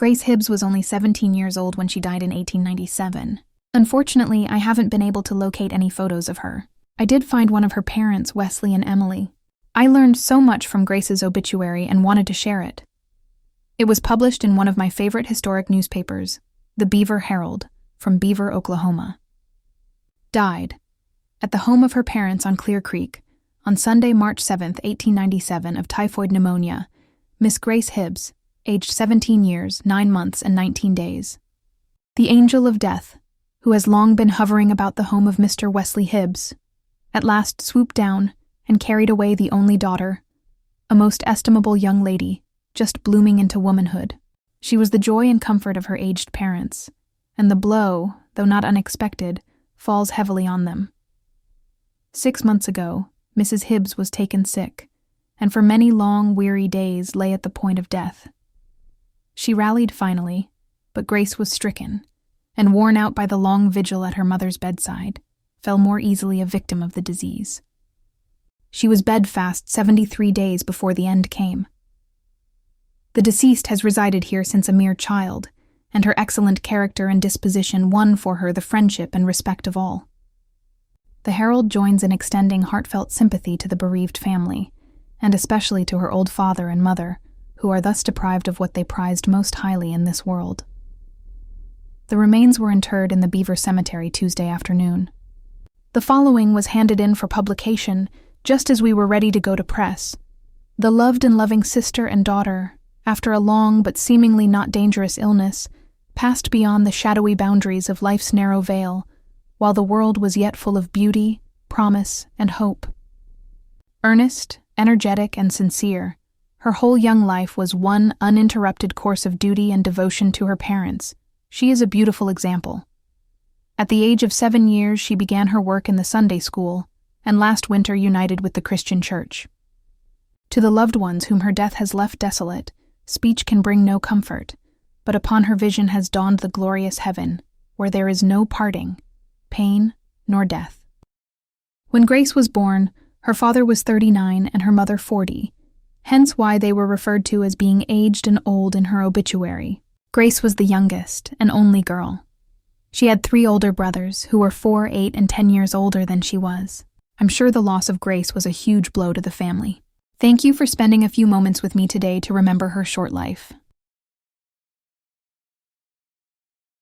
Grace Hibbs was only 17 years old when she died in 1897. Unfortunately, I haven't been able to locate any photos of her. I did find one of her parents, Wesley and Emily. I learned so much from Grace's obituary and wanted to share it. It was published in one of my favorite historic newspapers, the Beaver Herald, from Beaver, Oklahoma. Died at the home of her parents on Clear Creek, on Sunday, March 7, 1897, of typhoid pneumonia, Miss Grace Hibbs, aged 17 years, 9 months, and 19 days. The angel of death, who has long been hovering about the home of Mr. Wesley Hibbs, at last swooped down and carried away the only daughter, a most estimable young lady, just blooming into womanhood. She was the joy and comfort of her aged parents, and the blow, though not unexpected, falls heavily on them. 6 months ago, Mrs. Hibbs was taken sick, and for many long, weary days lay at the point of death. She rallied finally, but Grace was stricken, and worn out by the long vigil at her mother's bedside, fell more easily a victim of the disease. She was bedfast 73 days before the end came. The deceased has resided here since a mere child, and her excellent character and disposition won for her the friendship and respect of all. The Herald joins in extending heartfelt sympathy to the bereaved family, and especially to her old father and mother, who are thus deprived of what they prized most highly in this world. The remains were interred in the Beaver Cemetery Tuesday afternoon. The following was handed in for publication just as we were ready to go to press. The loved and loving sister and daughter, after a long but seemingly not dangerous illness, passed beyond the shadowy boundaries of life's narrow veil, while the world was yet full of beauty, promise, and hope. Earnest, energetic, and sincere, her whole young life was one uninterrupted course of duty and devotion to her parents. She is a beautiful example. At the age of 7 years, she began her work in the Sunday school, and last winter united with the Christian Church. To the loved ones whom her death has left desolate, speech can bring no comfort, but upon her vision has dawned the glorious heaven, where there is no parting, pain, nor death. When Grace was born, her father was 39 and her mother 40, hence why they were referred to as being aged and old in her obituary. Grace was the youngest and only girl. She had 3 older brothers who were 4, 8, and 10 years older than she was. I'm sure the loss of Grace was a huge blow to the family. Thank you for spending a few moments with me today to remember her short life.